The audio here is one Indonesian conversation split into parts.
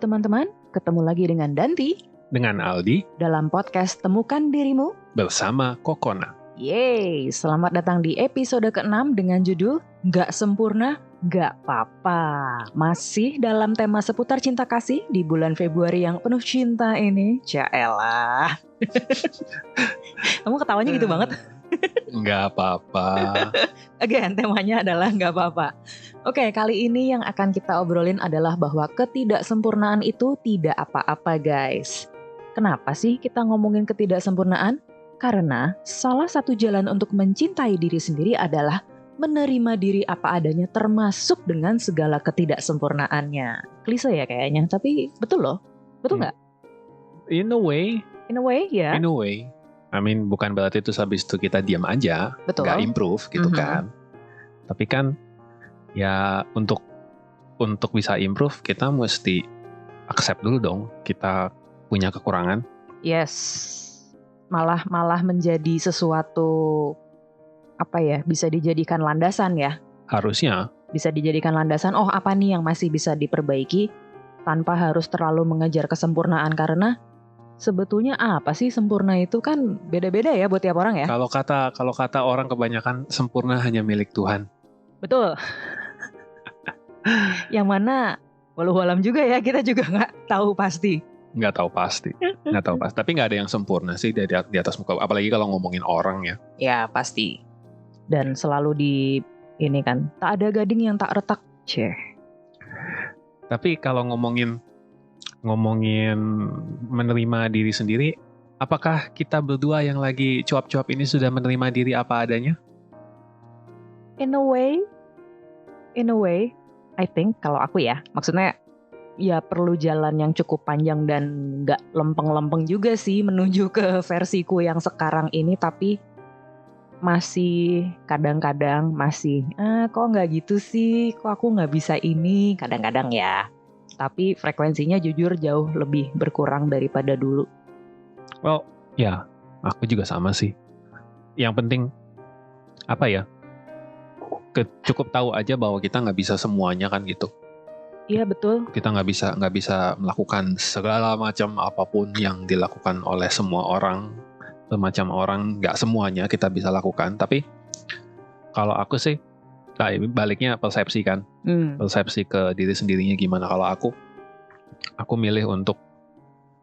teman-teman, ketemu lagi dengan Danti dengan Aldi dalam podcast Temukan Dirimu bersama Kokona. Yeay, selamat datang di episode ke-6 dengan judul Gak Sempurna, Gak Apa-apa. Masih dalam tema seputar cinta kasih di bulan Februari yang penuh cinta ini. Caelah. Kamu ketawanya gitu banget. Gak apa-apa. Again, temanya adalah gak apa-apa. Oke, kali ini yang akan kita obrolin adalah bahwa ketidaksempurnaan itu tidak apa-apa, guys. Kenapa sih kita ngomongin ketidaksempurnaan? Karena salah satu jalan untuk mencintai diri sendiri adalah menerima diri apa adanya termasuk dengan segala ketidaksempurnaannya. Klise ya kayaknya, tapi betul loh. Betul nggak? In a way, ya. In a way. I mean, bukan berarti itu habis itu kita diam aja, nggak improve gitu kan. Tapi kan ya untuk bisa improve kita mesti accept dulu dong kita punya kekurangan. Yes. Malah menjadi sesuatu bisa dijadikan landasan ya. Harusnya bisa dijadikan landasan, oh apa nih yang masih bisa diperbaiki tanpa harus terlalu mengejar kesempurnaan, karena sebetulnya apa sih sempurna itu kan beda-beda ya buat tiap orang ya. Kalau kata orang kebanyakan sempurna hanya milik Tuhan. Betul. Yang mana walau-walam juga ya, kita juga nggak tahu pasti. Nggak tahu pasti. Tapi nggak ada yang sempurna sih di atas muka. Apalagi kalau ngomongin orang ya. Ya pasti. Dan selalu ini kan, tak ada gading yang tak retak. Tapi kalau ngomongin menerima diri sendiri, apakah kita berdua yang lagi cuap-cuap ini sudah menerima diri apa adanya? In a way, I think kalau aku ya, maksudnya ya perlu jalan yang cukup panjang dan gak lempeng-lempeng juga sih menuju ke versiku yang sekarang ini, tapi masih kadang-kadang masih kok gak gitu sih, kok aku gak bisa ini, kadang-kadang ya. Tapi frekuensinya jujur jauh lebih berkurang daripada dulu. Well, ya, aku juga sama sih. Yang penting cukup tahu aja bahwa kita nggak bisa semuanya kan gitu. Iya betul. Kita nggak bisa melakukan segala macam apapun yang dilakukan oleh semua orang, semacam orang. Nggak semuanya kita bisa lakukan. Tapi kalau aku sih, baliknya persepsi kan, persepsi ke diri sendirinya gimana. Kalau aku milih untuk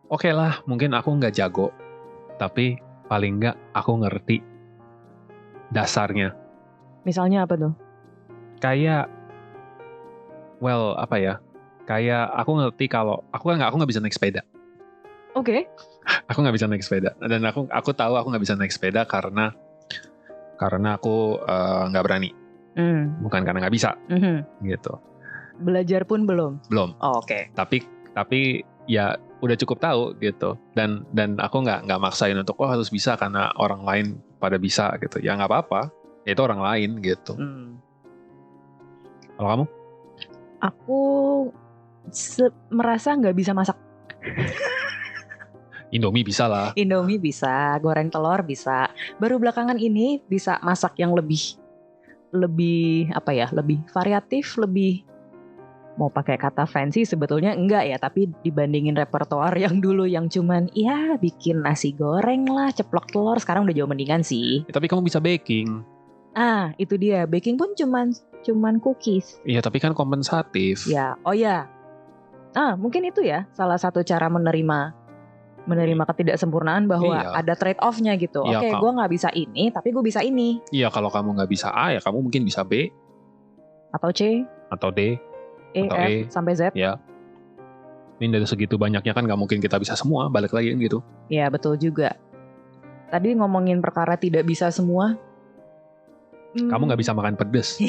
oke lah, mungkin aku nggak jago, tapi paling nggak aku ngerti dasarnya. Misalnya apa tuh? Kayak aku ngerti kalau aku nggak bisa naik sepeda. Oke. Aku nggak bisa naik sepeda, dan aku tahu aku nggak bisa naik sepeda karena aku nggak berani. Bukan karena nggak bisa, gitu. Belajar pun belum. Oh, oke. Tapi ya udah cukup tahu gitu, dan aku nggak maksain untuk harus bisa karena orang lain pada bisa gitu. Ya nggak apa-apa, itu orang lain gitu. Kalau kamu? Aku merasa nggak bisa masak. Indomie bisa lah. Indomie bisa, goreng telur bisa. Baru belakangan ini bisa masak yang lebih variatif, lebih, mau pakai kata fancy sebetulnya enggak ya, tapi dibandingin repertoar yang dulu yang cuman ya bikin nasi goreng lah, ceplok telur, sekarang udah jauh mendingan sih. Tapi kamu bisa baking. Itu dia, baking pun cuman cookies. Iya, tapi kan kompensatif. Ya, oh ya. Mungkin itu ya salah satu cara menerima ketidaksempurnaan, bahwa ada trade off-nya gitu. Iya, oke, gue nggak bisa ini, tapi gue bisa ini. Iya, kalau kamu nggak bisa A, ya kamu mungkin bisa B, atau C, atau D, E, atau F sampai Z. Ya. Ini dari segitu banyaknya kan nggak mungkin kita bisa semua. Balik lagi gitu. Iya, betul juga. Tadi ngomongin perkara tidak bisa semua. Kamu nggak bisa makan pedes.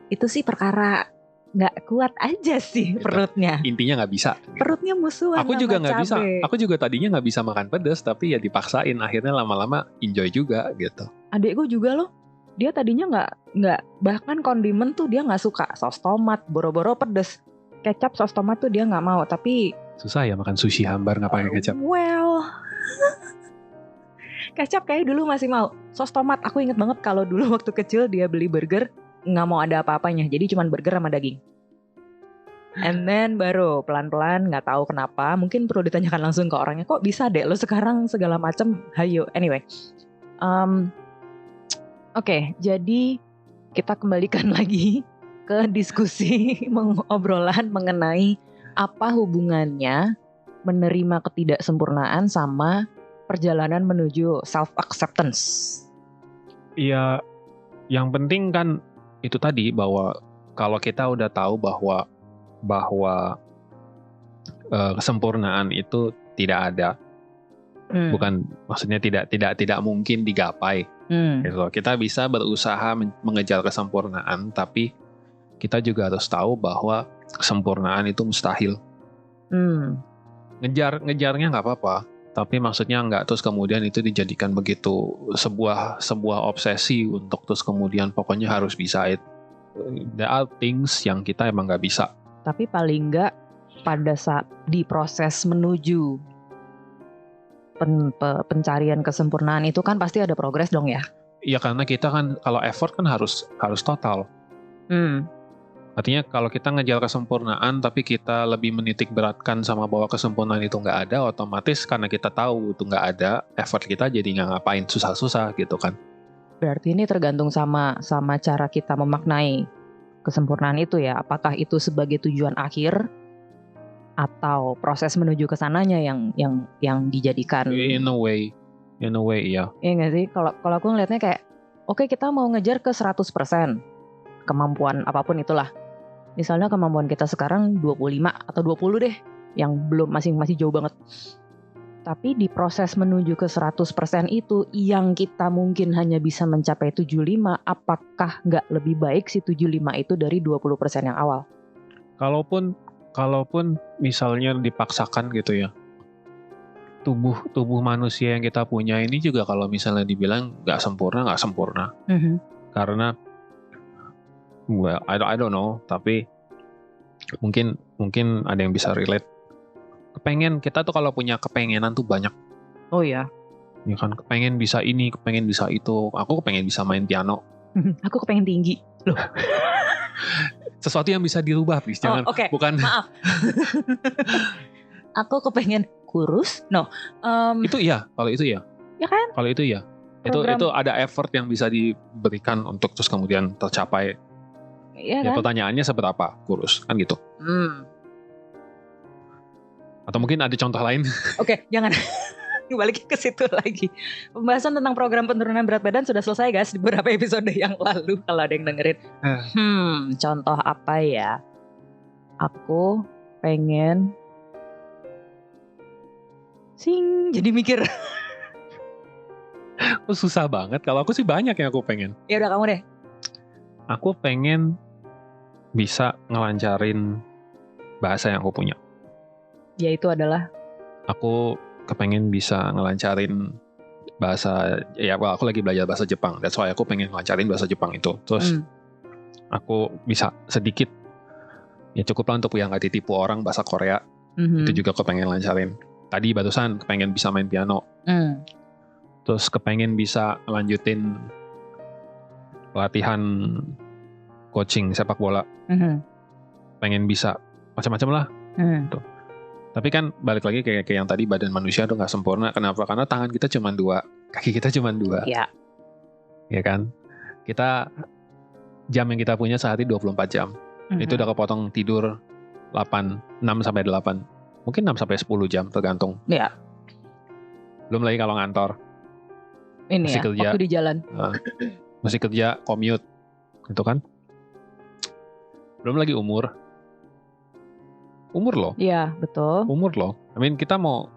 Itu sih perkara nggak kuat aja sih gitu. Perutnya. Intinya nggak bisa. Gitu. Perutnya musuhan. Aku juga nggak bisa. Aku juga tadinya nggak bisa makan pedes, tapi ya dipaksain. Akhirnya lama-lama enjoy juga gitu. Adekku juga loh. Dia tadinya nggak bahkan kondimen tuh dia nggak suka. Saus tomat, boro-boro pedes. Kecap, saus tomat tuh dia nggak mau. Tapi susah ya makan sushi hambar nggak pakai kecap. Well. Kecap kayak dulu masih mau. Sos tomat, aku inget banget kalau dulu waktu kecil dia beli burger, nggak mau ada apa-apanya, jadi cuma burger sama daging. And then baru pelan-pelan, nggak tahu kenapa, mungkin perlu ditanyakan langsung ke orangnya, kok bisa deh lo sekarang segala macam, hayo. Anyway, oke, jadi kita kembalikan lagi ke diskusi obrolan mengenai apa hubungannya menerima ketidaksempurnaan sama perjalanan menuju self-acceptance. Iya, yang penting kan itu tadi, bahwa kalau kita udah tahu bahwa kesempurnaan itu tidak ada, bukan, maksudnya tidak mungkin digapai. Gitu. Kita bisa berusaha mengejar kesempurnaan, tapi kita juga harus tahu bahwa kesempurnaan itu mustahil. Ngejarnya nggak apa-apa, tapi maksudnya nggak terus kemudian itu dijadikan begitu sebuah obsesi untuk terus kemudian pokoknya harus bisa. There are things yang kita emang nggak bisa. Tapi paling nggak pada saat di proses menuju pencarian kesempurnaan itu kan pasti ada progres dong ya? Iya, karena kita kan kalau effort kan harus total. Artinya kalau kita ngejar kesempurnaan tapi kita lebih menitik beratkan sama bahwa kesempurnaan itu nggak ada, otomatis karena kita tahu itu nggak ada, effort kita jadi nggak ngapain, susah-susah gitu kan. Berarti ini tergantung sama cara kita memaknai kesempurnaan itu ya. Apakah itu sebagai tujuan akhir atau proses menuju ke sananya yang dijadikan? In a way iya. Iya nggak sih? Kalau aku ngelihatnya kayak, oke, kita mau ngejar ke 100% kemampuan apapun itulah. Misalnya kemampuan kita sekarang 25 atau 20 deh, yang belum masih jauh banget. Tapi di proses menuju ke 100% itu yang kita mungkin hanya bisa mencapai 75, apakah nggak lebih baik si 75 itu dari 20% yang awal? Kalaupun misalnya dipaksakan gitu ya, tubuh manusia yang kita punya ini juga kalau misalnya dibilang nggak sempurna. Karena well, I don't know, tapi mungkin ada yang bisa relate. Kita tuh kalau punya kepengenan tuh banyak. Oh ya. Ya kan, kepengen bisa ini, kepengen bisa itu. Aku kepengen bisa main piano. Aku kepengen tinggi. Loh. Sesuatu yang bisa dirubah, please. Jangan, okay. Bukan. Maaf. Aku kepengen kurus. No. Itu iya, kalau itu ya. Ya kan? Kalau itu ya. Itu ada effort yang bisa diberikan untuk terus kemudian tercapai. Iya kan? Pertanyaannya seberapa kurus, kan gitu. Atau mungkin ada contoh lain? Oke, jangan. Balik ke situ lagi. Pembahasan tentang program penurunan berat badan sudah selesai guys di beberapa episode yang lalu kalau ada yang dengerin. Contoh apa ya? Aku pengen jadi mikir. Susah banget. Kalau aku sih banyak yang aku pengen. Ya udah, kamu deh. Aku pengen bisa ngelancarin bahasa yang aku punya. Yaitu adalah? Aku kepengen bisa ngelancarin bahasa, aku lagi belajar bahasa Jepang. That's why aku pengen ngelancarin bahasa Jepang itu. Terus aku bisa sedikit, ya cukup lah untuk yang gak ditipu orang bahasa Korea. Itu juga aku pengen lancarin. Tadi barusan kepengen bisa main piano. Terus kepengen bisa lanjutin latihan coaching sepak bola. Pengen bisa macam-macam lah. Tuh. Tapi kan balik lagi kayak yang tadi, badan manusia tuh nggak sempurna. Kenapa? Karena tangan kita cuma 2, kaki kita cuma 2. Iya. Ya kan? Jam yang kita punya sehari 24 jam. Itu udah kepotong tidur 6 sampai 8. Mungkin 6 sampai 10 jam tergantung. Iya. Belum lagi kalau ngantor. Ini masih kerja, waktu di jalan. Masih kerja, commute. Gitu kan? Belum lagi umur loh. Iya, betul. Umur loh. Kita mau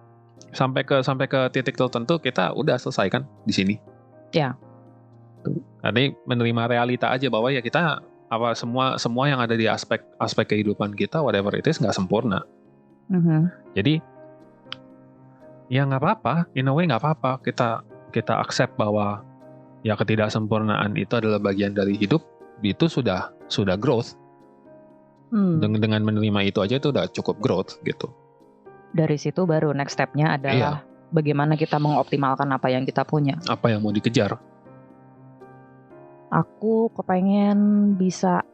sampai ke titik tertentu, kita udah selesai kan di sini. Ya. Jadi menerima realita aja bahwa ya kita semua yang ada di aspek kehidupan kita, whatever it is, nggak sempurna. Jadi ya nggak apa-apa, in a way nggak apa-apa. Kita accept bahwa ya ketidaksempurnaan itu adalah bagian dari hidup. Itu sudah growth. Dengan menerima itu aja itu udah cukup growth gitu. Dari situ baru next step-nya adalah bagaimana kita mengoptimalkan apa yang kita punya. Apa yang mau dikejar? Aku kepengen bisa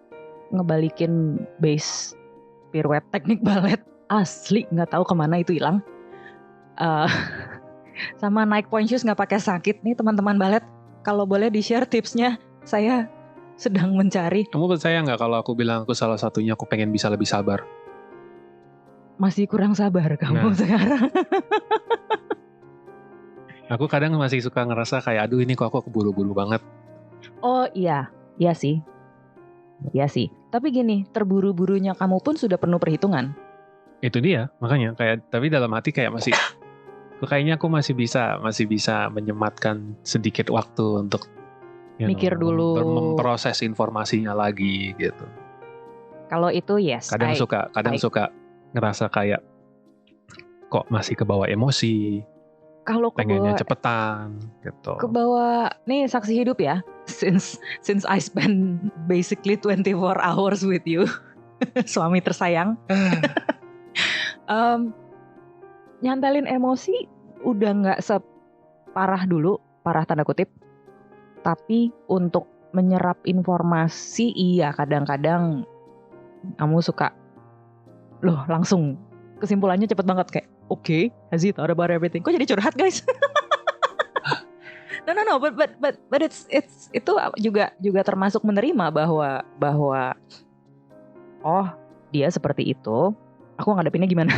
ngebalikin base piruet teknik balet asli nggak tahu kemana itu hilang. Sama naik point shoes nggak pakai sakit nih teman-teman balet. Kalau boleh di-share tipsnya, saya sedang mencari. Kamu percaya nggak kalau aku bilang aku salah satunya aku pengen bisa lebih sabar? Masih kurang sabar kamu sekarang. Aku kadang masih suka ngerasa kayak aduh ini kok aku keburu-buru banget. Oh iya sih. Iya sih. Tapi gini, terburu-burunya kamu pun sudah penuh perhitungan. Itu dia, makanya kayak tapi dalam hati kayak kayaknya aku masih bisa menyematkan sedikit waktu untuk mikir dulu, memproses informasinya lagi gitu. Kalau itu yes. Kadang suka ngerasa kayak kok masih kebawa emosi. Kalau pengennya cepetan gitu. Kebawa nih saksi hidup ya. Since I spend basically 24 hours with you. Suami tersayang. Nyantelin emosi udah gak separah dulu, parah tanda kutip. Tapi untuk menyerap informasi iya kadang-kadang kamu suka loh langsung kesimpulannya cepet banget kayak okay, has he thought about everything? Kok jadi curhat guys? No, but it's itu juga termasuk menerima bahwa oh dia seperti itu, aku ngadepinnya gimana?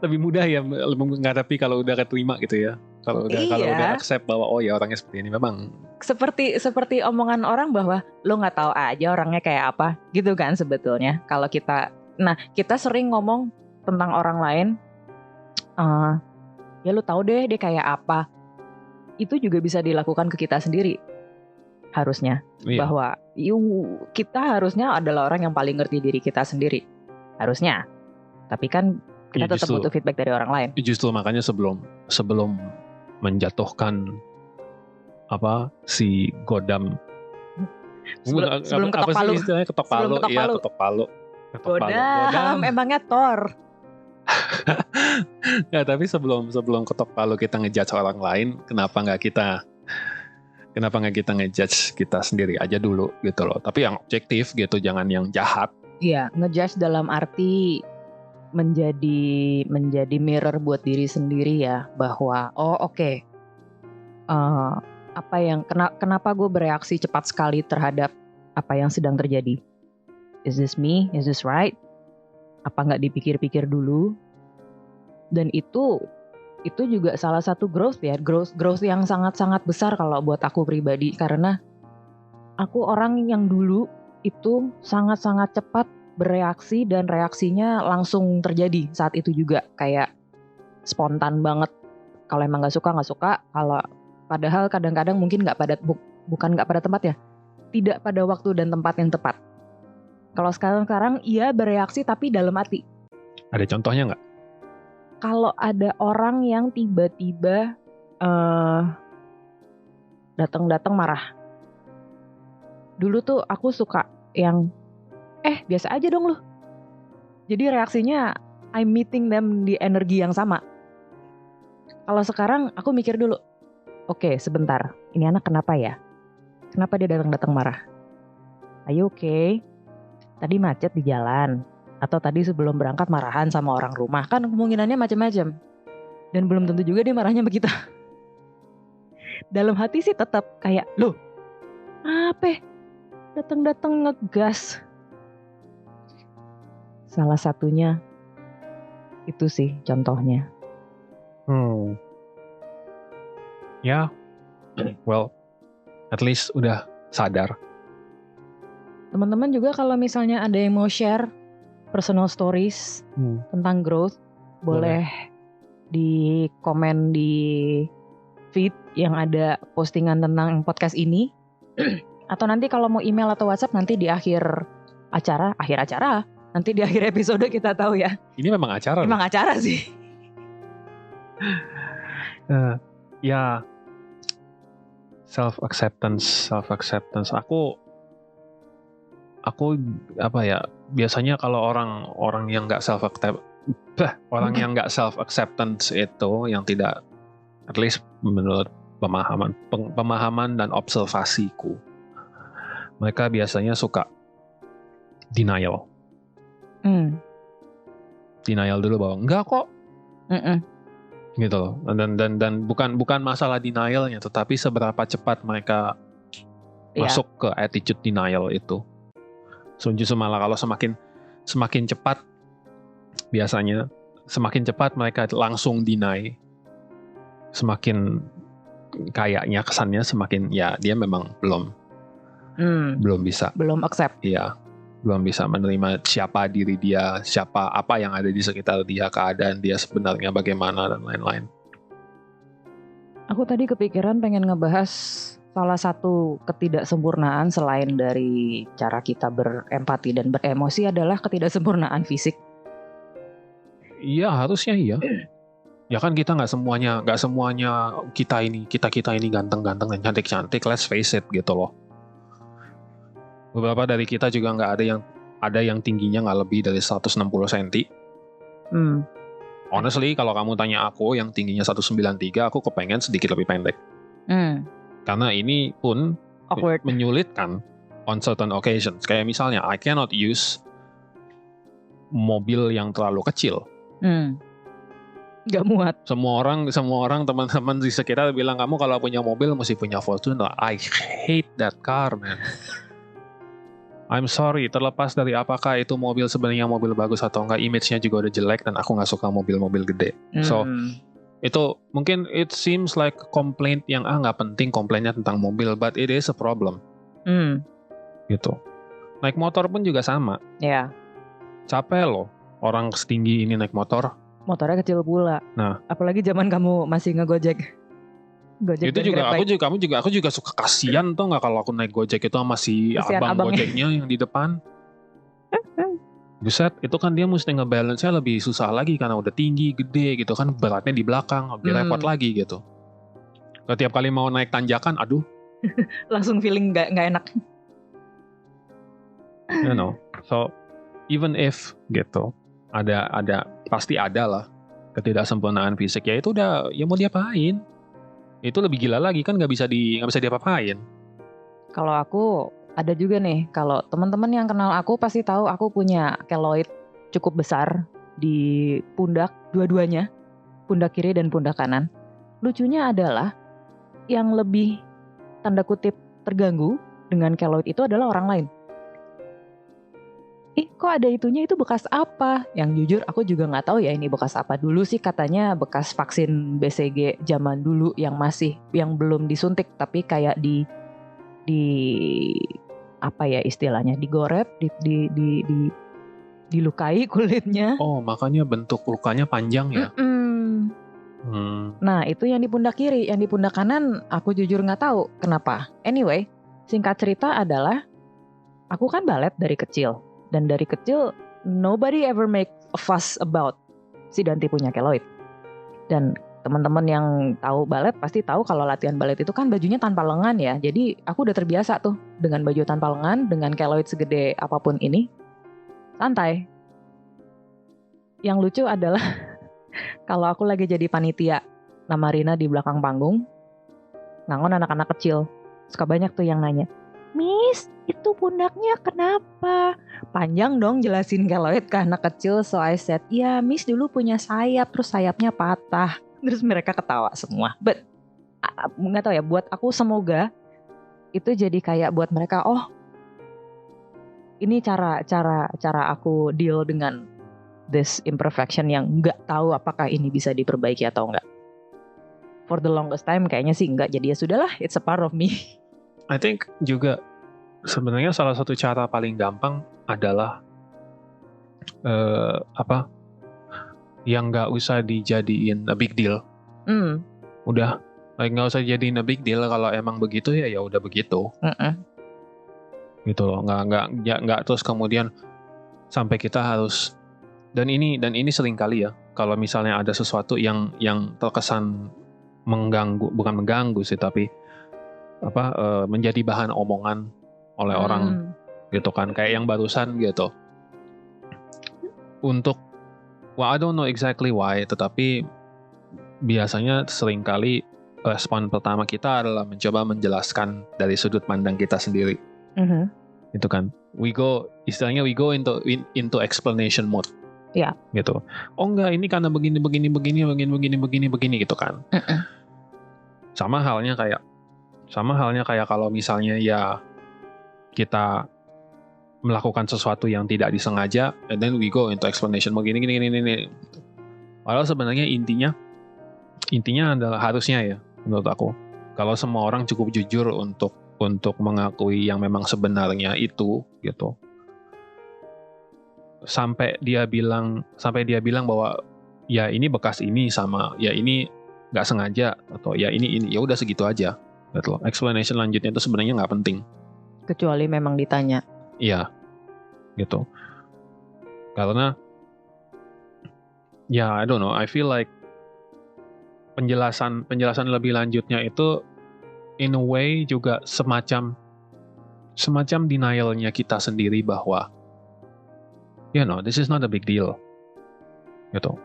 Lebih mudah ya menghadapi kalau udah keterima gitu ya. Kalau udah accept bahwa oh ya orangnya seperti ini memang. Seperti omongan orang bahwa lo nggak tahu aja orangnya kayak apa gitu kan sebetulnya. Kalau kita sering ngomong tentang orang lain, ya lo tahu deh dia kayak apa. Itu juga bisa dilakukan ke kita sendiri harusnya. Iya. Bahwa kita harusnya adalah orang yang paling ngerti diri kita sendiri harusnya. Tapi kan kita tetap butuh feedback dari orang lain. Justru makanya sebelum menjatuhkan si Godam sebelum ketok palu. Ketok palu. Godam emangnya Thor. Ya, tapi sebelum ketok palu kita ngejudge orang lain, kenapa nggak kita ngejudge kita sendiri aja dulu gitu loh. Tapi yang objektif gitu, jangan yang jahat. Iya, ngejudge dalam arti menjadi mirror buat diri sendiri ya, bahwa kenapa gue bereaksi cepat sekali terhadap apa yang sedang terjadi? Is this me? Is this right? Apa nggak dipikir-pikir dulu? Dan itu juga salah satu growth ya, growth yang sangat-sangat besar kalau buat aku pribadi, karena aku orang yang dulu itu sangat-sangat cepat bereaksi dan reaksinya langsung terjadi saat itu juga, kayak spontan banget. Kalau emang nggak suka. Kalau padahal kadang-kadang mungkin bukan nggak pada tempat ya, tidak pada waktu dan tempat yang tepat. Kalau sekarang iya bereaksi tapi dalam hati. Ada contohnya nggak? Kalau ada orang yang tiba-tiba datang marah, dulu tuh aku suka yang biasa aja dong lu. Jadi reaksinya I'm meeting them di energi yang sama. Kalau sekarang aku mikir dulu, oke, sebentar, ini anak kenapa ya? Kenapa dia datang marah? Ayo oke, tadi macet di jalan, atau tadi sebelum berangkat marahan sama orang rumah, kan kemungkinannya macam-macam. Dan belum tentu juga dia marahnya sama kita. Dalam hati sih tetap kayak, loh, apa? Datang ngegas. Salah satunya itu sih contohnya. Ya, well, at least udah sadar. Teman-teman juga kalau misalnya ada yang mau share personal stories tentang growth, boleh di komen di feed yang ada postingan tentang podcast ini. Atau nanti kalau mau email atau WhatsApp nanti di akhir acara, nanti di akhir episode kita tahu ya. Ini memang acara. Memang acara sih. Ya, self acceptance. Aku apa ya? Biasanya kalau orang yang nggak self acceptance itu yang tidak, at least menurut pemahaman dan observasiku, mereka biasanya suka denial. Denial dulu bahwa enggak kok, Mm-mm. gitu loh. Dan bukan masalah denialnya, tetapi seberapa cepat mereka Iya. masuk ke attitude denial itu. So, justru malah kalau semakin cepat, biasanya semakin cepat mereka langsung deny, semakin kayaknya kesannya semakin ya dia memang belum bisa. Belum accept. Iya, belum bisa menerima siapa diri dia, siapa apa yang ada di sekitar dia, keadaan dia sebenarnya bagaimana dan lain-lain. Aku tadi kepikiran pengen ngebahas salah satu ketidaksempurnaan selain dari cara kita berempati dan beremosi adalah ketidaksempurnaan fisik. Iya, harusnya iya. Ya kan kita nggak semuanya kita ini ganteng-ganteng dan cantik-cantik, let's face it gitu loh. Beberapa dari kita juga nggak ada yang tingginya nggak lebih dari 160 cm. Honestly, kalau kamu tanya aku yang tingginya 193, aku kepengen sedikit lebih pendek. Karena ini pun Awkward. menyulitkan on certain occasions. Kayak misalnya, I cannot use mobil yang terlalu kecil. Gak muat. Semua orang teman-teman di sekitar bilang kamu kalau punya mobil mesti punya Fortuner. I hate that car, man. I'm sorry, terlepas dari apakah itu mobil sebenarnya mobil bagus atau enggak, image-nya juga udah jelek dan aku nggak suka mobil-mobil gede. So itu mungkin it seems like complaint yang nggak penting komplainnya tentang mobil, but it is a problem. Gitu. Naik motor pun juga sama. Ya. Capek loh orang setinggi ini naik motor. Motornya kecil pula. Nah, apalagi zaman kamu masih ngegojek. Gojek itu juga aku juga suka kasihan tuh nggak kalau aku naik Gojek itu sama si abang Gojeknya yang di depan. Buset, itu kan dia mesti ngebalance-nya lebih susah lagi karena udah tinggi, gede gitu kan, beratnya di belakang, lebih repot lagi gitu. Setiap kali mau naik tanjakan, aduh. Langsung feeling nggak enak. You know, so even if gitu, ada pasti ada lah ketidaksempurnaan fisik, ya itu udah ya mau diapain? Itu lebih gila lagi kan nggak bisa diapa-apain. Kalau aku ada juga nih, kalau teman-teman yang kenal aku pasti tahu aku punya keloid cukup besar di pundak dua-duanya, pundak kiri dan pundak kanan. Lucunya adalah yang lebih tanda kutip terganggu dengan keloid itu adalah orang lain. Kok ada itunya, itu bekas apa? Yang jujur aku juga nggak tahu ya ini bekas apa. Dulu sih katanya bekas vaksin BCG zaman dulu yang belum disuntik tapi kayak di apa ya istilahnya, digorep, dilukai kulitnya. Oh, makanya bentuk lukanya panjang ya. Nah itu yang di pundak kiri, yang di pundak kanan aku jujur nggak tahu kenapa. Anyway, singkat cerita adalah aku kan balet dari kecil. Dan dari kecil, nobody ever make a fuss about si Danti punya keloid. Dan teman-teman yang tahu balet pasti tahu kalau latihan balet itu kan bajunya tanpa lengan ya. Jadi aku udah terbiasa tuh dengan baju tanpa lengan, dengan keloid segede apapun ini. Santai. Yang lucu adalah kalau aku lagi jadi panitia nama Rina di belakang panggung, ngangon anak-anak kecil. Suka banyak tuh yang nanya, Miss, itu pundaknya kenapa? Panjang dong jelasin keloid ke anak kecil. So I said, ya Miss dulu punya sayap, terus sayapnya patah. Terus mereka ketawa semua. But nggak tahu ya, buat aku semoga itu jadi kayak buat mereka, oh ini cara aku deal dengan this imperfection yang nggak tahu apakah ini bisa diperbaiki atau enggak. For the longest time kayaknya sih enggak, jadi ya sudahlah, it's a part of me. I think juga sebenarnya salah satu cara paling gampang adalah yang nggak usah dijadiin a big deal. Udah, nggak usah jadiin a big deal. Kalau emang begitu ya udah begitu. Gitu loh, nggak terus kemudian sampai kita harus dan ini sering kali ya. Kalau misalnya ada sesuatu yang terkesan bukan mengganggu sih, tapi menjadi bahan omongan oleh orang gitu kan, kayak yang barusan gitu. I don't know exactly why, tetapi biasanya seringkali respon pertama kita adalah mencoba menjelaskan dari sudut pandang kita sendiri. Gitu kan, we go into explanation mode. Ya. Gitu. Oh enggak, ini karena begini gitu kan. Sama halnya kayak kalau misalnya ya kita melakukan sesuatu yang tidak disengaja, and then we go into explanation begini. Padahal sebenarnya intinya adalah harusnya ya menurut aku, kalau semua orang cukup jujur untuk mengakui yang memang sebenarnya itu gitu. Sampai dia bilang bahwa ya ini bekas ini sama ya ini nggak sengaja atau ya ini ya udah segitu aja gitu loh. Explanation lanjutnya itu sebenarnya nggak penting kecuali memang ditanya. Iya gitu, karena ya I don't know, I feel like penjelasan lebih lanjutnya itu in a way juga semacam denialnya kita sendiri bahwa this is not a big deal gitu.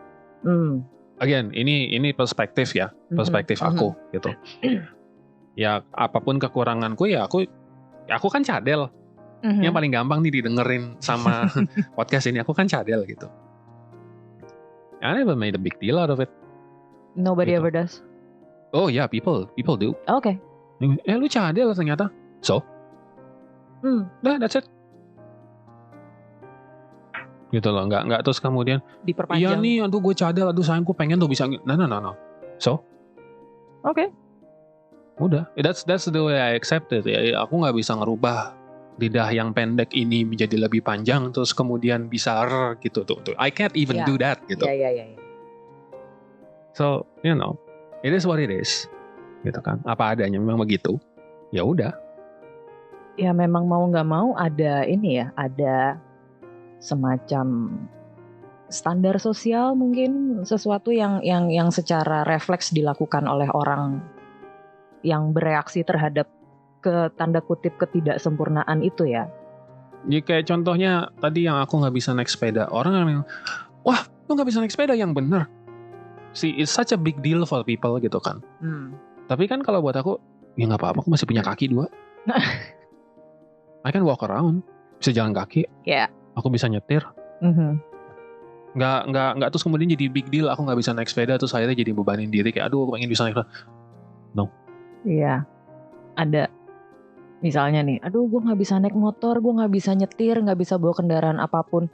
Again, ini perspektif ya, perspektif aku gitu. Ya apapun kekuranganku ya aku kan cadel. Yang paling gampang nih didengerin sama podcast ini, aku kan cadel gitu. I never made a big deal out of it. Nobody ever does. Oh yeah, people do. Okay. Lu cadel ternyata. So? Nah, that's it. Gitu loh, nggak terus kemudian diperpanjang. Iya nih, aduh gue cadel, aduh sayang gue pengen tuh bisa. No. So? Okay. Udah, that's the way I accept it. Ya, aku nggak bisa ngerubah lidah yang pendek ini menjadi lebih panjang terus kemudian bisa gitu tuh. I can't even do that gitu. Yeah. So, it is what it is. Gitu kan. Apa adanya memang begitu. Ya udah. Ya memang mau nggak mau ada ini ya, ada semacam standar sosial mungkin, sesuatu yang secara refleks dilakukan oleh orang yang bereaksi terhadap tanda kutip ketidaksempurnaan itu ya. Jadi kayak contohnya tadi yang aku nggak bisa naik sepeda, orang yang bilang, wah lu nggak bisa naik sepeda, yang bener. See, it's such a big deal for people gitu kan. Tapi kan kalau buat aku, ya nggak apa-apa, aku masih punya kaki 2. I can walk around, bisa jalan kaki. Yeah. Aku bisa nyetir. Nggak terus kemudian jadi big deal aku nggak bisa naik sepeda terus akhirnya jadi bebanin diri kayak aduh aku pengen bisa naik sepeda. No. Iya. Ada misalnya nih, aduh gue nggak bisa naik motor, gue nggak bisa nyetir, nggak bisa bawa kendaraan apapun.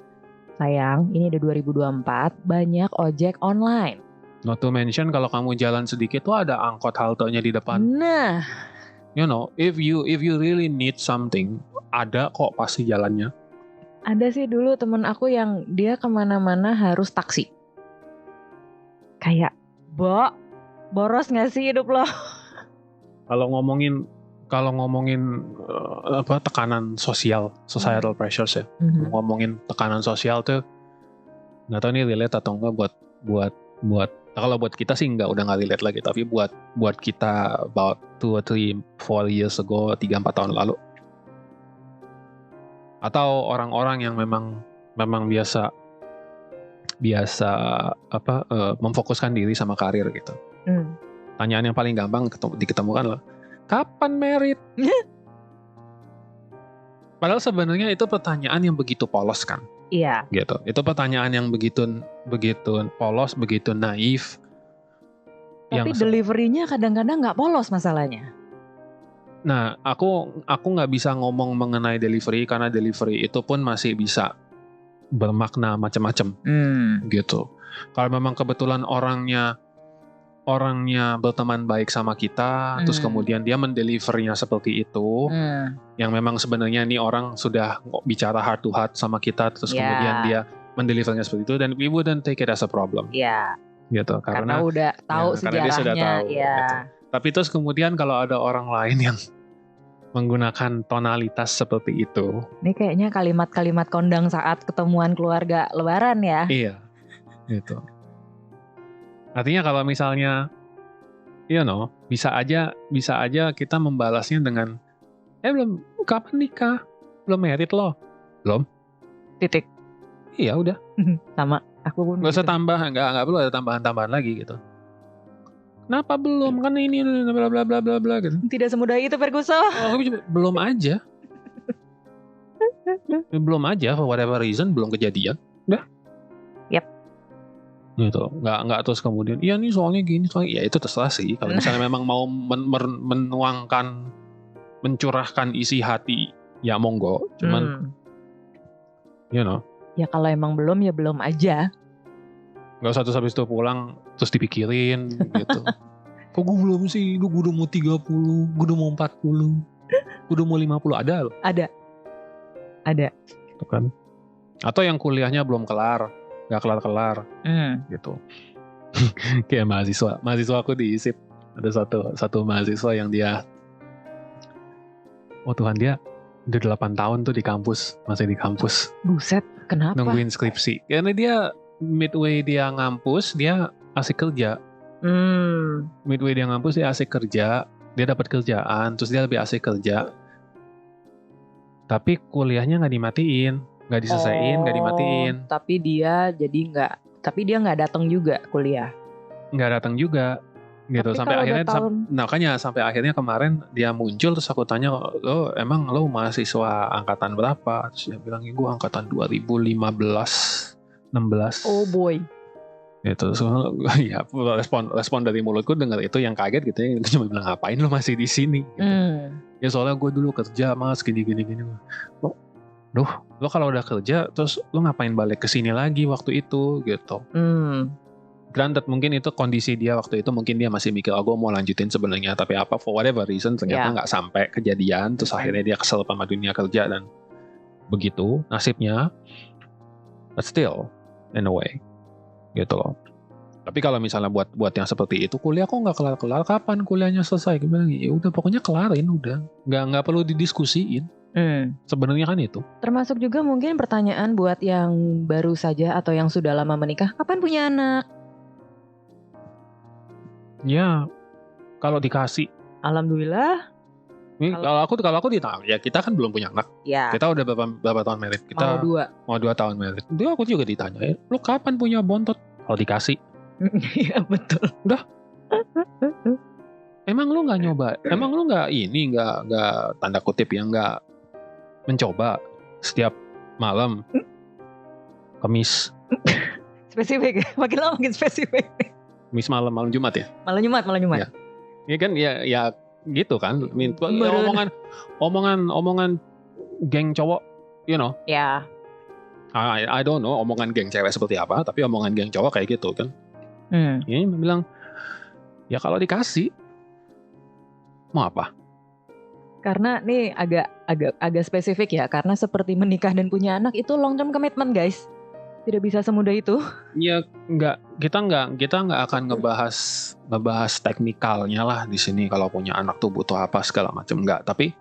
Sayang, ini udah 2024, banyak ojek online. Not to mention kalau kamu jalan sedikit tuh ada angkot haltenya di depan. Nah, if you really need something, ada kok pasti jalannya. Ada sih dulu temen aku yang dia kemana-mana harus taksi. Kayak, boros gak sih hidup lo? Kalau ngomongin tekanan sosial, societal pressures ya. Ngomongin tekanan sosial tuh, nggak tahu ini relate atau enggak buat kalau buat kita sih udah nggak relate lagi, tapi buat kita about 2 or 3, 4 years ago, 3-4 tahun lalu. Atau orang-orang yang memang biasa memfokuskan diri sama karir gitu. Tanyaan yang paling gampang diketemukan lah, kapan merit? Padahal sebenarnya itu pertanyaan yang begitu polos kan. Iya. Gitu. Itu pertanyaan yang begitu polos, begitu naif. Tapi delivery-nya kadang-kadang nggak polos masalahnya. Nah, aku nggak bisa ngomong mengenai delivery karena delivery itu pun masih bisa bermakna macam-macam, gitu. Kalau memang kebetulan orangnya berteman baik sama kita, terus kemudian dia mendelivernya seperti itu, yang memang sebenarnya ini orang sudah bicara heart to heart sama kita, terus kemudian dia mendelivernya seperti itu, dan we wouldn't take it as a problem. Iya. Gitu, karena udah tahu sejarahnya. Karena dia sudah tahu. Ya. Gitu. Tapi terus kemudian kalau ada orang lain yang menggunakan tonalitas seperti itu. Ini kayaknya kalimat-kalimat kondang saat ketemuan keluarga lebaran ya. Iya, gitu. Artinya kalau misalnya, bisa aja kita membalasnya dengan, belum, kapan nikah? Belum merit loh? Belum? Titik. Iya udah. Sama, aku pun. Gak usah tambah, nggak perlu ada tambahan-tambahan lagi gitu. Kenapa belum? Kan ini bla bla bla bla bla gitu. Tidak semudah itu, Ferguson. Belum aja. belum aja, for whatever reason belum kejadian. Udah. Yap. Gitu. Nggak terus kemudian, iya nih soalnya gini, soalnya ya itu terserah sih. Kalau misalnya memang mau menuangkan, mencurahkan isi hati, ya monggo. Cuman, you know. Ya kalau emang belum ya belum aja. Nggak usah terus habis itu pulang terus dipikirin gitu. Kok gue belum sih? Gue udah mau 30, gue udah mau 40, gue udah mau 50. Ada loh. Ada. Gitu kan. Atau yang kuliahnya belum kelar, nggak kelar-kelar, gitu. Kayak mahasiswa aku di ISIP ada satu mahasiswa yang dia, oh Tuhan, dia udah 8 tahun tuh di kampus, masih di kampus. Buset, kenapa? Nungguin skripsi. Karena dia midway dia ngampus, dia asik kerja. Midway dia ngampus, dia asik kerja, dia dapat kerjaan, terus dia lebih asik kerja. Tapi kuliahnya nggak dimatiin, nggak diselesain, nggak dimatiin. Tapi dia nggak datang juga kuliah. Nggak datang juga, gitu. Tapi Sampai akhirnya, tahun... sampai akhirnya kemarin dia muncul, terus aku tanya, lo emang lo mahasiswa angkatan berapa? Terus dia bilang, gue angkatan 2015, 16. Oh boy. Gitu. So, ya respon dari mulutku dengar itu yang kaget gitu ya. Gue cuma bilang, ngapain lo masih di sini? Gitu. Ya soalnya gue dulu kerja mas gini. Lo kalau udah kerja terus lo ngapain balik ke sini lagi waktu itu gitu. Granted mungkin itu kondisi dia waktu itu, mungkin dia masih mikir gue mau lanjutin sebenarnya, tapi apa for whatever reason ternyata nggak sampai kejadian. Terus akhirnya dia kesel sama dunia kerja dan begitu nasibnya. But still in a way gitu loh. Tapi kalau misalnya buat yang seperti itu, kuliah kok nggak kelar-kelar, kapan kuliahnya selesai? Gue bilang, ya udah pokoknya kelarin, udah nggak perlu didiskusiin. Sebenarnya kan itu. Termasuk juga mungkin pertanyaan buat yang baru saja atau yang sudah lama menikah, kapan punya anak? Ya kalau dikasih, alhamdulillah. Kalau aku ditanya, ya kita kan belum punya anak. Ya. Kita udah berapa tahun married? Kita mau 2 tahun married. Itu aku juga ditanya, lu kapan punya bontot? Kalau dikasih. Iya betul. Udah. Emang lu nggak nyoba? Emang lu nggak tanda kutip ya, nggak mencoba setiap malam Kamis? Spesifik, makin lama makin spesifik. Kamis malam Jumat ya? Malam Jumat. Ya kan ya gitu kan. Omongan geng cowok, you know. Ya. I don't know omongan geng cewek seperti apa, tapi omongan geng cowok kayak gitu kan. Ini bilang, ya kalau dikasih mau apa? Karena nih agak spesifik ya, karena seperti menikah dan punya anak itu long term commitment guys. Tidak bisa semudah itu. Ya kita nggak akan ngebahas teknikalnya lah di sini, kalau punya anak tuh butuh apa segala macam, nggak. Tapi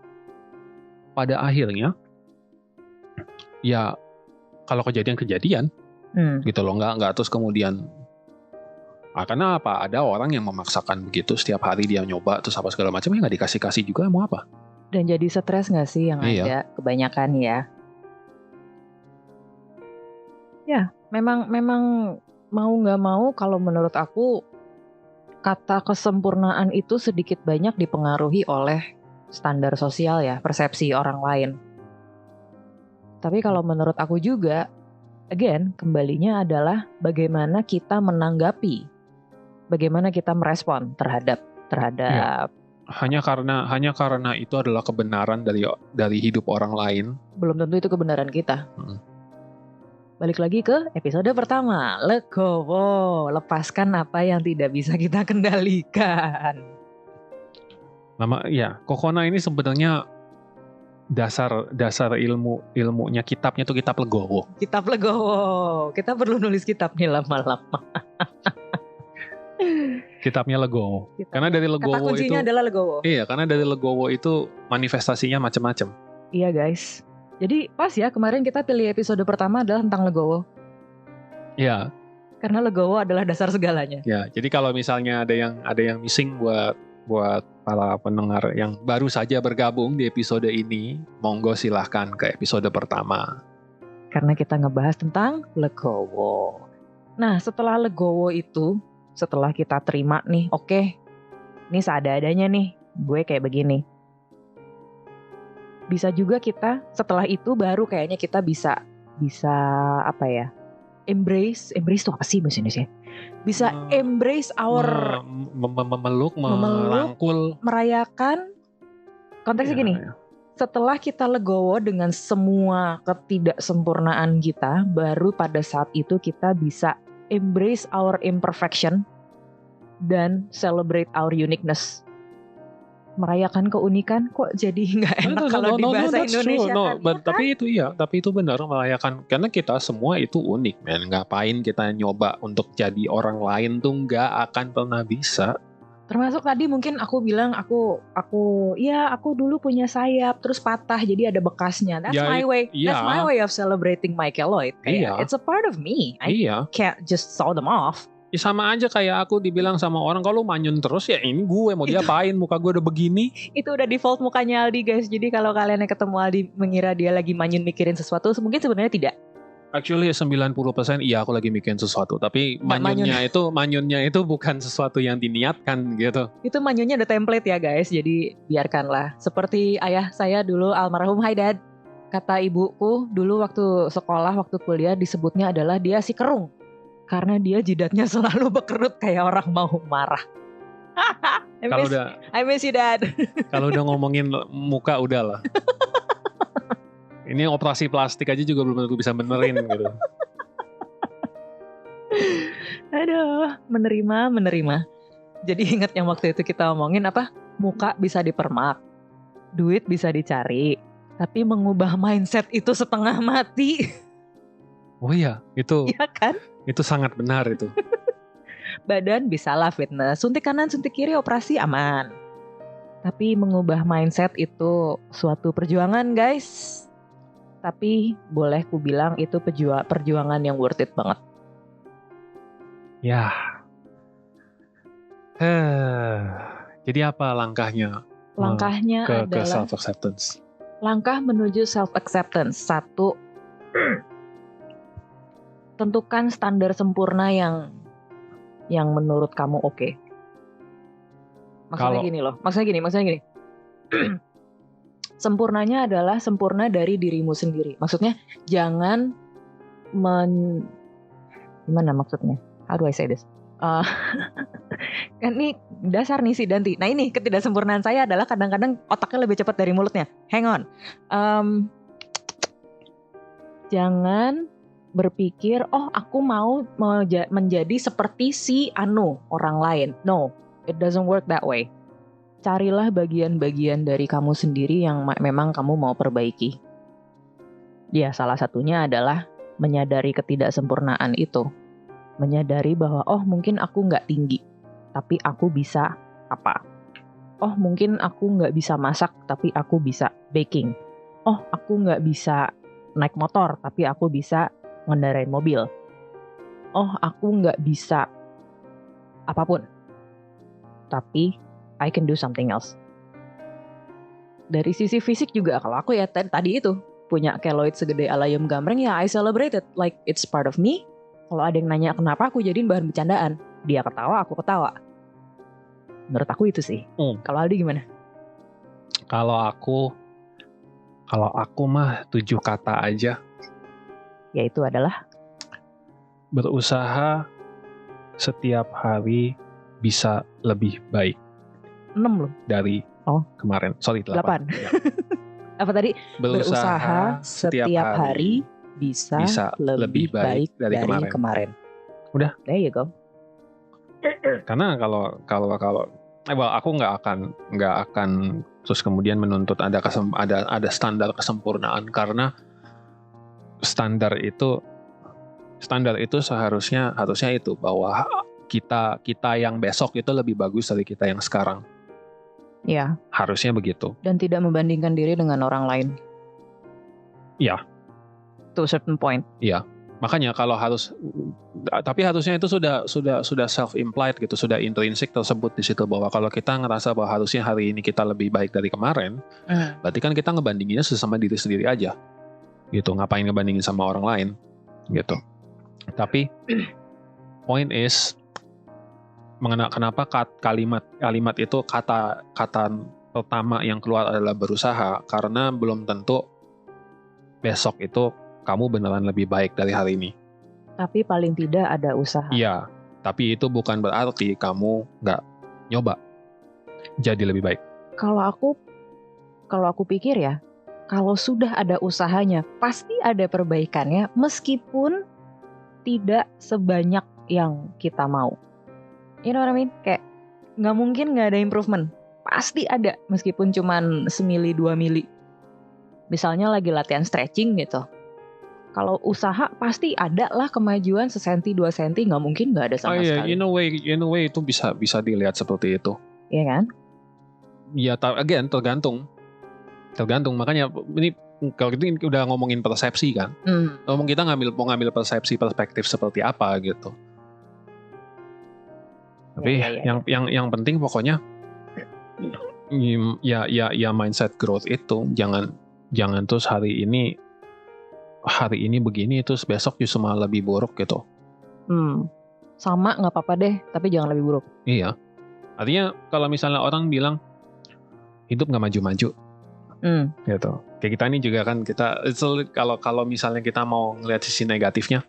pada akhirnya ya kalau kejadian gitu loh, nggak terus kemudian karena apa, ada orang yang memaksakan begitu setiap hari dia nyoba terus apa segala macam, ya nggak dikasih juga mau apa. Dan jadi stres nggak sih yang ada kebanyakan ya. Ya, memang mau nggak mau, kalau menurut aku kata kesempurnaan itu sedikit banyak dipengaruhi oleh standar sosial ya, persepsi orang lain. Tapi kalau menurut aku juga, again, kembalinya adalah bagaimana kita menanggapi, bagaimana kita merespon terhadap. Ya. Hanya karena itu adalah kebenaran dari hidup orang lain, belum tentu itu kebenaran kita. Balik lagi ke episode pertama, legowo, lepaskan apa yang tidak bisa kita kendalikan. Kokona ini sebenarnya dasar ilmunya kitabnya tuh kitab legowo. Kitab legowo, kita perlu nulis kitab nih lama-lama. Kitabnya legowo. Karena dari legowo kata kuncinya adalah legowo. Iya, karena dari legowo itu manifestasinya macam-macam. Iya guys. Jadi pas ya, kemarin kita pilih episode pertama adalah tentang legowo. Iya. Karena legowo adalah dasar segalanya. Ya, jadi kalau misalnya ada yang missing buat para pendengar yang baru saja bergabung di episode ini, monggo silahkan ke episode pertama. Karena kita ngebahas tentang legowo. Nah, setelah legowo itu, setelah kita terima nih, oke, ini seada-adanya nih, gue kayak begini. Bisa juga kita setelah itu baru kayaknya kita bisa apa ya? Embrace itu apa sih bahasa Indonesia? Bisa embrace our memeluk, merangkul, merayakan. Konteksnya gini. Setelah kita legowo dengan semua ketidaksempurnaan kita, baru pada saat itu kita bisa embrace our imperfection dan celebrate our uniqueness. Merayakan keunikan kok jadi nggak enak kalau di bahasa Indonesia kan? Tapi itu benar, merayakan, karena kita semua itu unik, men. Ngapain kita nyoba untuk jadi orang lain tuh nggak akan pernah bisa. Termasuk tadi mungkin aku bilang aku dulu punya sayap terus patah jadi ada bekasnya. That's my way. That's my way of celebrating my keloid. It's a part of me. I can't just saw them off. Ya sama aja kayak aku dibilang sama orang, kalau manyun terus ya ini gue mau diapain, muka gue udah begini. Itu udah default mukanya Aldi, guys. Jadi kalau kalian yang ketemu Aldi mengira dia lagi manyun mikirin sesuatu, mungkin sebenarnya tidak. Actually 90% iya aku lagi mikirin sesuatu, tapi manyunnya itu bukan sesuatu yang diniatkan gitu. Itu manyunnya ada template ya guys, jadi biarkanlah. Seperti ayah saya dulu almarhum, hi dad. Kata ibuku dulu waktu sekolah, waktu kuliah disebutnya adalah dia si kerung. Karena dia jidatnya selalu berkerut kayak orang mau marah. I miss you dad. Kalau udah ngomongin muka udahlah. Ini operasi plastik aja juga belum tentu bisa benerin gitu. Aduh, menerima. Jadi ingat yang waktu itu kita omongin apa? Muka bisa dipermak, duit bisa dicari, tapi mengubah mindset itu setengah mati. Oh iya, itu. Iya kan? Itu sangat benar itu. Badan bisalah fitness, suntik kanan, suntik kiri, operasi aman. Tapi mengubah mindset itu suatu perjuangan, guys. Tapi boleh ku bilang itu perjuangan yang worth it banget. Ya. Jadi apa langkahnya? Langkahnya adalah ke self acceptance. Langkah menuju self acceptance. 1, tentukan standar sempurna yang menurut kamu oke. Maksudnya gini. Sempurnanya adalah sempurna dari dirimu sendiri. Maksudnya jangan gimana maksudnya? How do I say this? Kan ini dasar nih si Danti. Nah ini ketidaksempurnaan saya adalah kadang-kadang otaknya lebih cepat dari mulutnya. Hang on. Jangan berpikir, aku mau menjadi seperti si orang lain. No, it doesn't work that way. Carilah bagian-bagian dari kamu sendiri yang memang kamu mau perbaiki. Ya, salah satunya adalah menyadari ketidaksempurnaan itu. Menyadari bahwa, mungkin aku nggak tinggi, tapi aku bisa apa. Mungkin aku nggak bisa masak, tapi aku bisa baking. Aku nggak bisa naik motor, tapi aku bisa ngendarain mobil. Aku nggak bisa apapun, tapi I can do something else. Dari sisi fisik juga, kalau aku ya tadi itu punya keloid segede alayum gambreng, ya I celebrate it like it's part of me. Kalau ada yang nanya kenapa aku jadiin bahan bercandaan, dia ketawa, aku ketawa. Menurut aku itu sih. Kalau Aldi gimana? Kalau aku mah 7 kata aja. Yaitu adalah berusaha setiap hari bisa lebih baik. 6 loh. Dari kemarin. Sorry, 8. Ya. Apa tadi? Berusaha setiap hari bisa lebih baik dari kemarin. Udah. There you go. Karena kalau aku nggak akan terus kemudian menuntut ada standar kesempurnaan, karena standar itu harusnya itu bahwa kita yang besok itu lebih bagus dari kita yang sekarang. Ya. Harusnya begitu. Dan tidak membandingkan diri dengan orang lain. Ya. To a certain point. Iya. Makanya tapi harusnya itu sudah self-implied gitu, sudah intrinsik tersebut di situ, bahwa kalau kita ngerasa bahwa harusnya hari ini kita lebih baik dari kemarin, berarti kan kita ngebandinginnya sesama diri sendiri aja. Gitu, ngapain ngebandingin sama orang lain gitu. Tapi point is, kenapa kalimat itu kata pertama yang keluar adalah berusaha, karena belum tentu besok itu kamu beneran lebih baik dari hari ini. Tapi paling tidak ada usaha. Iya, tapi itu bukan berarti kamu nggak nyoba jadi lebih baik. Kalau aku pikir ya, kalau sudah ada usahanya, pasti ada perbaikannya, meskipun tidak sebanyak yang kita mau. You know what I mean? Kayak nggak mungkin nggak ada improvement. Pasti ada, meskipun cuman semili 2 mili. Misalnya lagi latihan stretching gitu. Kalau usaha pasti ada lah kemajuan sesenti 2 senti, nggak mungkin nggak ada sama sekali. In a way itu bisa dilihat seperti itu. Iya kan? Ya, tergantung. Makanya ini kalau gitu udah ngomongin persepsi kan. Kita mau ngambil persepsi perspektif seperti apa gitu. Tapi yang penting pokoknya ya mindset growth itu jangan terus hari ini begini terus besok justru malah lebih buruk gitu. Sama nggak apa-apa deh, tapi jangan lebih buruk. Iya. Artinya kalau misalnya orang bilang hidup nggak maju-maju, gitu. Kayak kita ini juga kan kalau misalnya kita mau ngelihat sisi negatifnya,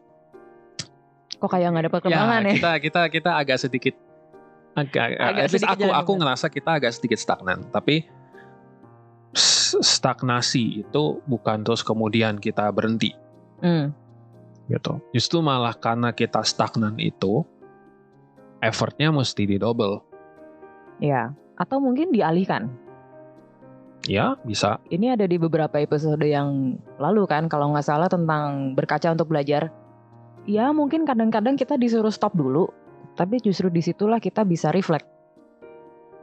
kok kayak nggak ada perkembangan ya? Kita agak sedikit aku ngerasa kita agak sedikit stagnan. Tapi stagnasi itu bukan terus kemudian kita berhenti, gitu. Justru malah karena kita stagnan itu, effortnya mesti didouble. Ya, atau mungkin dialihkan. Ya, bisa. Ini ada di beberapa episode yang lalu kan, kalau nggak salah, tentang berkaca untuk belajar. Ya, mungkin kadang-kadang kita disuruh stop dulu, tapi justru disitulah kita bisa reflect.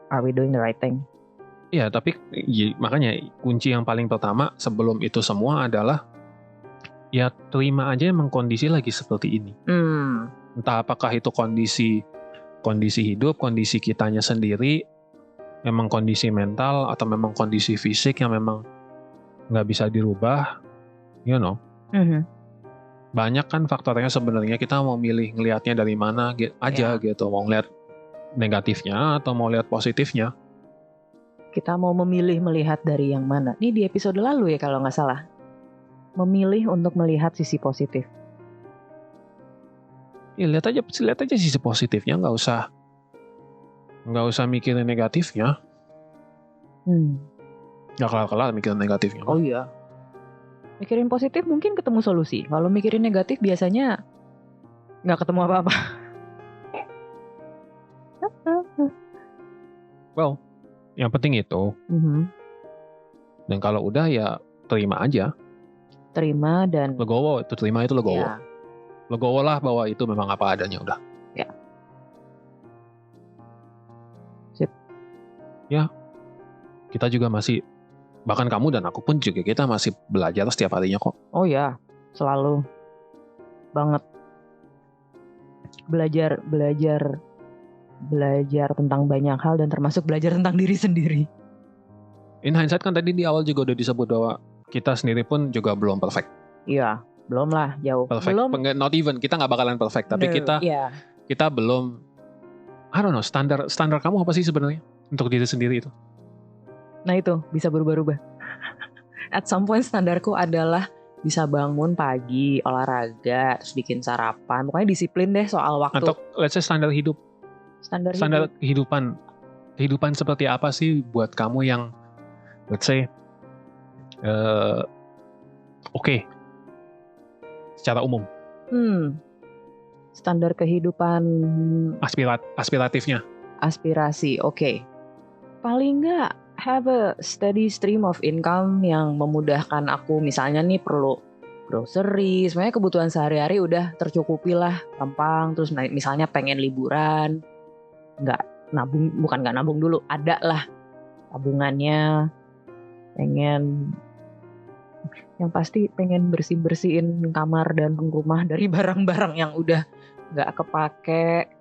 Are we doing the right thing? Ya, tapi makanya kunci yang paling pertama sebelum itu semua adalah ya terima aja emang kondisi lagi seperti ini. Entah apakah itu kondisi hidup, kondisi kitanya sendiri, memang kondisi mental, atau memang kondisi fisik yang memang nggak bisa dirubah, you know. Banyak kan faktornya sebenarnya, kita mau milih ngelihatnya dari mana aja gitu, mau ngelihat negatifnya atau mau lihat positifnya. Kita mau memilih melihat dari yang mana. Ini di episode lalu ya kalau nggak salah. Memilih untuk melihat sisi positif. Ya lihat aja sisi positifnya, nggak usah mikirin negatifnya. Nggak kelar mikirin negatifnya. Oh iya. Mikirin positif mungkin ketemu solusi. Kalau mikirin negatif biasanya nggak ketemu apa-apa. Well, yang penting itu. Dan kalau udah ya terima aja. Terima dan legowo. Terima itu legowo. Ya. Legowo lah bahwa itu memang apa adanya, udah. Ya. Sip. Ya. Kita juga masih, bahkan kamu dan aku pun juga, kita masih belajar setiap harinya kok. Oh ya, selalu banget. Belajar tentang banyak hal dan termasuk belajar tentang diri sendiri. In hindsight kan tadi di awal juga udah disebut bahwa kita sendiri pun juga belum perfect. Iya, belum lah, jauh. Perfect, belum. Not even, kita nggak bakalan perfect. Tapi kita belum, I don't know, standar kamu apa sih sebenarnya untuk diri sendiri itu? Nah itu, bisa berubah-ubah. At some point standarku adalah bisa bangun pagi, olahraga, terus bikin sarapan. Pokoknya disiplin deh soal waktu. Atau let's say standar hidup. Standar kehidupan seperti apa sih buat kamu yang let's say oke, secara umum. Standar kehidupan aspiratifnya. Aspirasi, oke. Paling nggak have a steady stream of income yang memudahkan aku. Misalnya nih perlu grocery, sebenarnya kebutuhan sehari-hari udah tercukupi lah, gampang. Terus misalnya pengen liburan, bukan nggak nabung dulu, ada lah tabungannya. Yang pasti pengen bersihin kamar dan rumah dari barang-barang yang udah nggak kepake.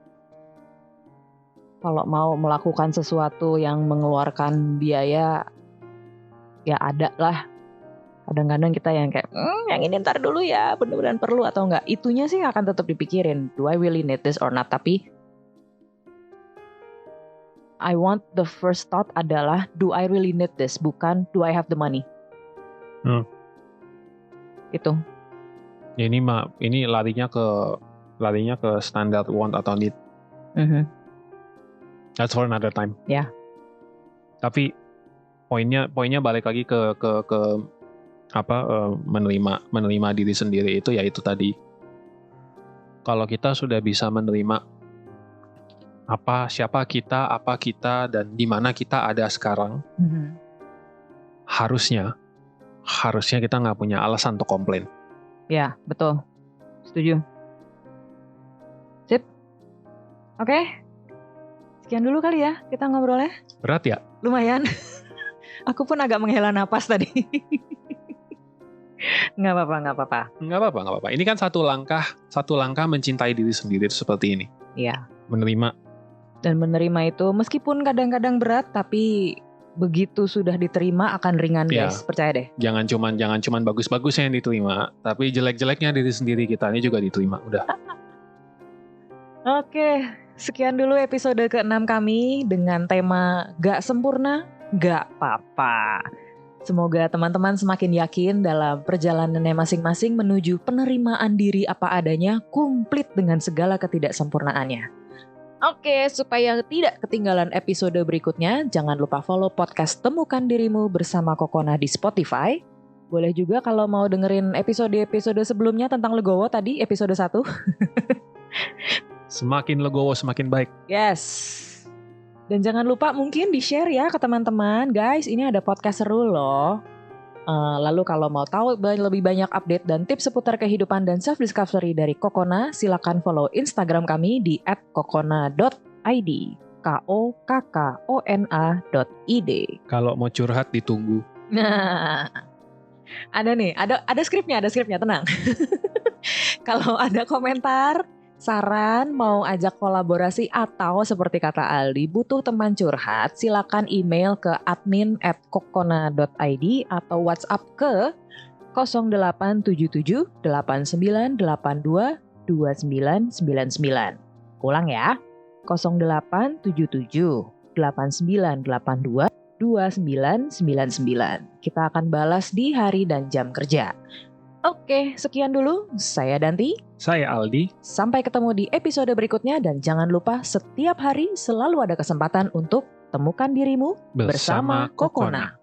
Kalau mau melakukan sesuatu yang mengeluarkan biaya, ya ada lah. Kadang-kadang kita yang kayak, yang ini ntar dulu ya, bener-bener perlu atau enggak. Itunya sih akan tetap dipikirin, do I really need this or not. Tapi I want the first thought adalah do I really need this, bukan do I have the money. Itu. Ya ini larinya ke standard want atau need. That's for another time. Ya. Tapi poinnya balik lagi ke menerima diri sendiri itu, yaitu tadi. Kalau kita sudah bisa menerima siapa kita dan di mana kita ada sekarang, harusnya kita nggak punya alasan untuk komplain. Ya, betul. Setuju. Sip. Oke. Sekian dulu kali ya kita ngobrolnya. Berat ya? Lumayan. Aku pun agak menghela napas tadi. Nggak apa-apa. Ini kan satu langkah mencintai diri sendiri itu seperti ini. Iya. Menerima. Dan menerima itu meskipun kadang-kadang berat, tapi begitu sudah diterima akan ringan, guys. Percaya deh. Jangan cuman bagus-bagusnya yang diterima, tapi jelek-jeleknya diri sendiri kita ini juga diterima. Udah. Oke, sekian dulu episode ke-6 kami dengan tema gak sempurna, gak apa-apa. Semoga teman-teman semakin yakin dalam perjalanannya masing-masing menuju penerimaan diri apa adanya, komplit dengan segala ketidaksempurnaannya. Oke, supaya tidak ketinggalan episode berikutnya, jangan lupa follow podcast Temukan Dirimu bersama Kokona di Spotify. Boleh juga kalau mau dengerin episode-episode sebelumnya tentang legowo tadi, episode 1. Semakin legowo semakin baik. Yes. Dan jangan lupa mungkin di-share ya ke teman-teman. Guys, ini ada podcast seru loh. Lalu kalau mau tahu lebih banyak update dan tips seputar kehidupan dan self-discovery dari Kokona, silakan follow Instagram kami di @kokona.id. KOKKONA.id. Kalau mau curhat ditunggu. Nah, ada skripnya, tenang. Kalau ada komentar, saran, mau ajak kolaborasi atau seperti kata Aldi butuh teman curhat, silakan email ke admin@kokona.id atau WhatsApp ke 0877 8982 2999. Ulang ya, 0877 8982 2999. Kita akan balas di hari dan jam kerja. Oke, sekian dulu. Saya Danti. Saya Aldi. Sampai ketemu di episode berikutnya dan jangan lupa setiap hari selalu ada kesempatan untuk temukan dirimu bersama Kokona.